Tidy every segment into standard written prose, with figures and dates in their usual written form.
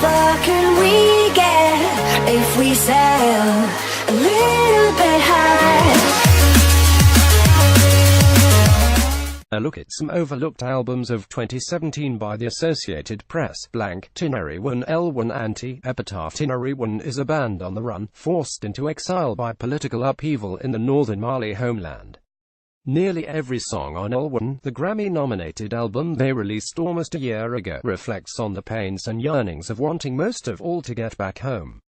far can we get if we sail a little bit high? A look at some overlooked albums of 2017 by the Associated Press. Tinariwen Elwan Anti-Epitaph. Tinariwen is a band on the run, forced into exile by political upheaval in the northern Mali homeland. Nearly every song on Elwan, the Grammy-nominated album they released almost a year ago, reflects on the pains and yearnings of wanting most of all to get back home.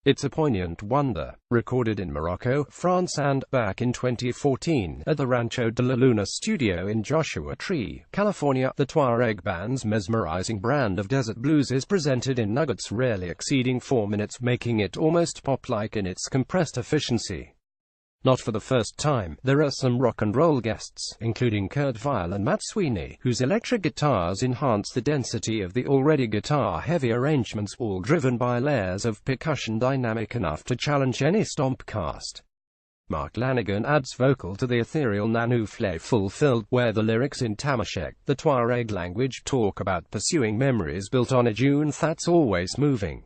It's a poignant wonder, recorded in Morocco, France and, back in 2014, at the Rancho de la Luna studio in Joshua Tree, California. The Tuareg band's mesmerizing brand of desert blues is presented in nuggets rarely exceeding 4 minutes, making it almost pop-like in its compressed efficiency. Not for the first time, there are some rock and roll guests, including Kurt Vile and Matt Sweeney, whose electric guitars enhance the density of the already guitar-heavy arrangements, all driven by layers of percussion dynamic enough to challenge any stomp cast. Mark Lanigan adds vocal to the ethereal Nanoufle Fulfilled, where the lyrics in Tamashek, the Tuareg language, talk about pursuing memories built on a dune that's always moving.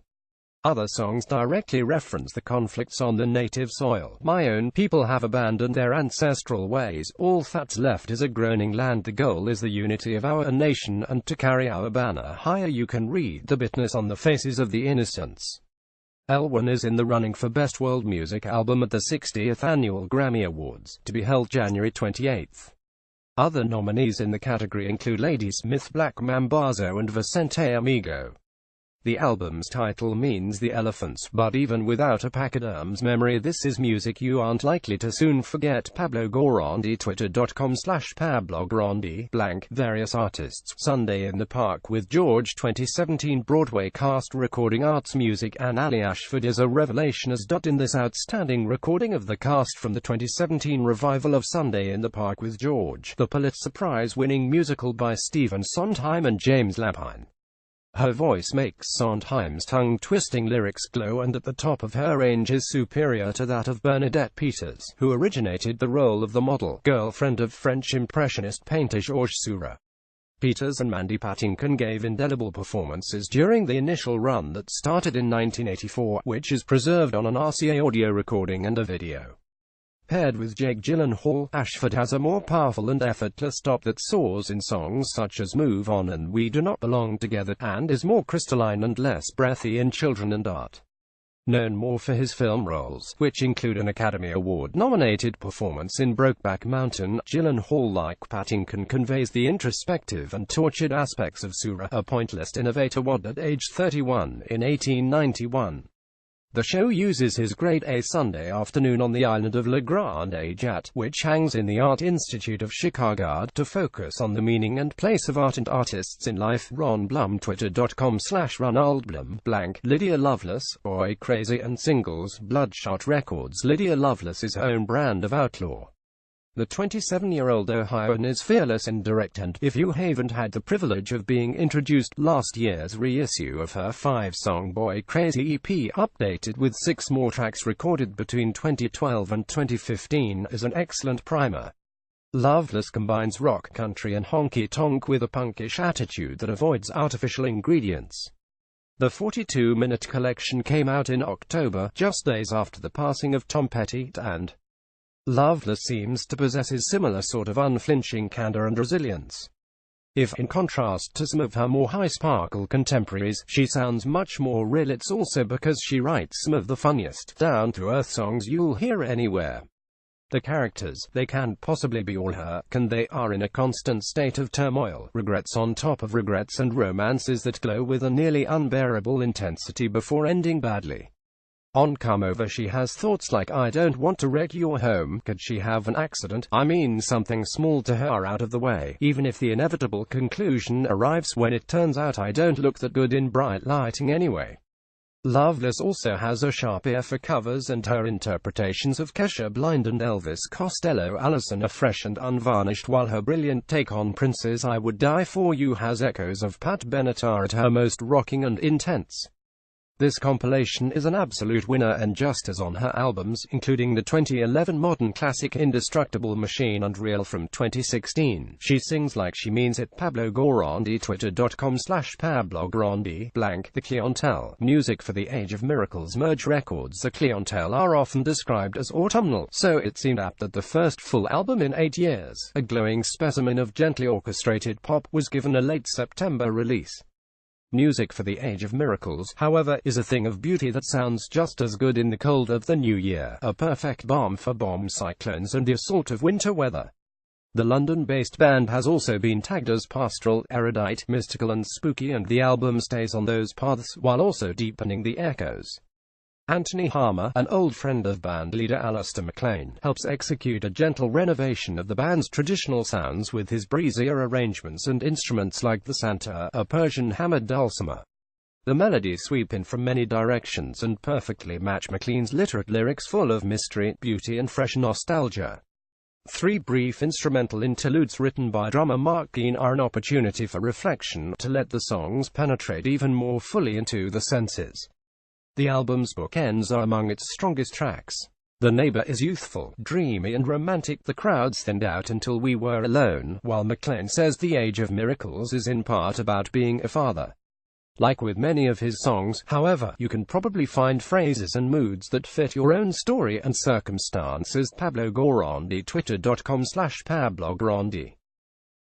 Other songs directly reference the conflicts on the native soil. My own people have abandoned their ancestral ways. All that's left is a groaning land. The goal is the unity of our nation, and to carry our banner higher you can read the bitterness on the faces of the innocents. Elwan is in the running for Best World Music Album at the 60th Annual Grammy Awards, to be held January 28. Other nominees in the category include Ladysmith, Black Mambazo and Vicente Amigo. The album's title means the elephants, but even without a pachyderm's memory, this is music you aren't likely to soon forget. Pablo Grandi, twitter.com/PabloGrandi. Various artists. Sunday in the Park with George 2017 Broadway cast recording arts music. And Ali Ashford is a revelation as in this outstanding recording of the cast from the 2017 revival of Sunday in the Park with George, the Pulitzer Prize-winning musical by Stephen Sondheim and James Lapine. Her voice makes Sondheim's tongue-twisting lyrics glow, and at the top of her range is superior to that of Bernadette Peters, who originated the role of the model girlfriend of French Impressionist painter Georges Seurat. Peters and Mandy Patinkin gave indelible performances during the initial run that started in 1984, which is preserved on an RCA audio recording and a video. Paired with Jake Gyllenhaal, Ashford has a more powerful and effortless top that soars in songs such as Move On and We Do Not Belong Together, and is more crystalline and less breathy in Children and Art. Known more for his film roles, which include an Academy Award-nominated performance in Brokeback Mountain, Gyllenhaal, like Patinkin, conveys the introspective and tortured aspects of Seurat, a pointless innovator wad at age 31 in 1891. The show uses his grade A Sunday afternoon on the island of La Grande Jatte, which hangs in the Art Institute of Chicago, to focus on the meaning and place of art and artists in life. Ron Blum, twitter.com/RonaldBlum. Lydia Loveless, Boy Crazy and Singles. Bloodshot Records. Lydia Loveless's own brand of outlaw. The 27-year-old Ohioan is fearless and direct, and, if you haven't had the privilege of being introduced, last year's reissue of her 5-song Boy Crazy EP, updated with 6 more tracks recorded between 2012 and 2015, is an excellent primer. Loveless combines rock, country and honky-tonk with a punkish attitude that avoids artificial ingredients. The 42-minute collection came out in October, just days after the passing of Tom Petty, and Loveless seems to possess his similar sort of unflinching candor and resilience. If, in contrast to some of her more high-sparkle contemporaries, she sounds much more real, it's also because she writes some of the funniest, down-to-earth songs you'll hear anywhere. The characters, they can't possibly be all her, and they are in a constant state of turmoil, regrets on top of regrets, and romances that glow with a nearly unbearable intensity before ending badly. On Come Over she has thoughts like, I don't want to wreck your home, could she have an accident, I mean something small to her out of the way, even if the inevitable conclusion arrives when it turns out I don't look that good in bright lighting anyway. Loveless also has a sharp ear for covers, and her interpretations of Kesha Blind and Elvis Costello Allison are fresh and unvarnished, while her brilliant take on Prince's I Would Die For You has echoes of Pat Benatar at her most rocking and intense. This compilation is an absolute winner, and just as on her albums, including the 2011 modern classic Indestructible Machine and Real from 2016, she sings like she means it. Pablo Grandi, twitter.com/PabloGrandi, blank, The Clientele. Music for the Age of Miracles Merge Records. The Clientele are often described as autumnal, so it seemed apt that the first full album in 8 years, a glowing specimen of gently orchestrated pop, was given a late September release. Music for the Age of Miracles, however, is a thing of beauty that sounds just as good in the cold of the new year, a perfect balm for bomb cyclones and the assault of winter weather. The London-based band has also been tagged as pastoral, erudite, mystical and spooky, and the album stays on those paths, while also deepening the echoes. Anthony Harmer, an old friend of band leader Alistair MacLean, helps execute a gentle renovation of the band's traditional sounds with his breezier arrangements and instruments like the santur, a Persian hammered dulcimer. The melodies sweep in from many directions and perfectly match MacLean's literate lyrics full of mystery, beauty and fresh nostalgia. 3 brief instrumental interludes written by drummer Mark Keane are an opportunity for reflection, to let the songs penetrate even more fully into the senses. The album's bookends are among its strongest tracks. The Neighbor is youthful, dreamy and romantic. The crowds thinned out until we were alone, while MacLean says the Age of Miracles is in part about being a father. Like with many of his songs, however, you can probably find phrases and moods that fit your own story and circumstances. Pablo Grandi, twitter.com/PabloGrandi.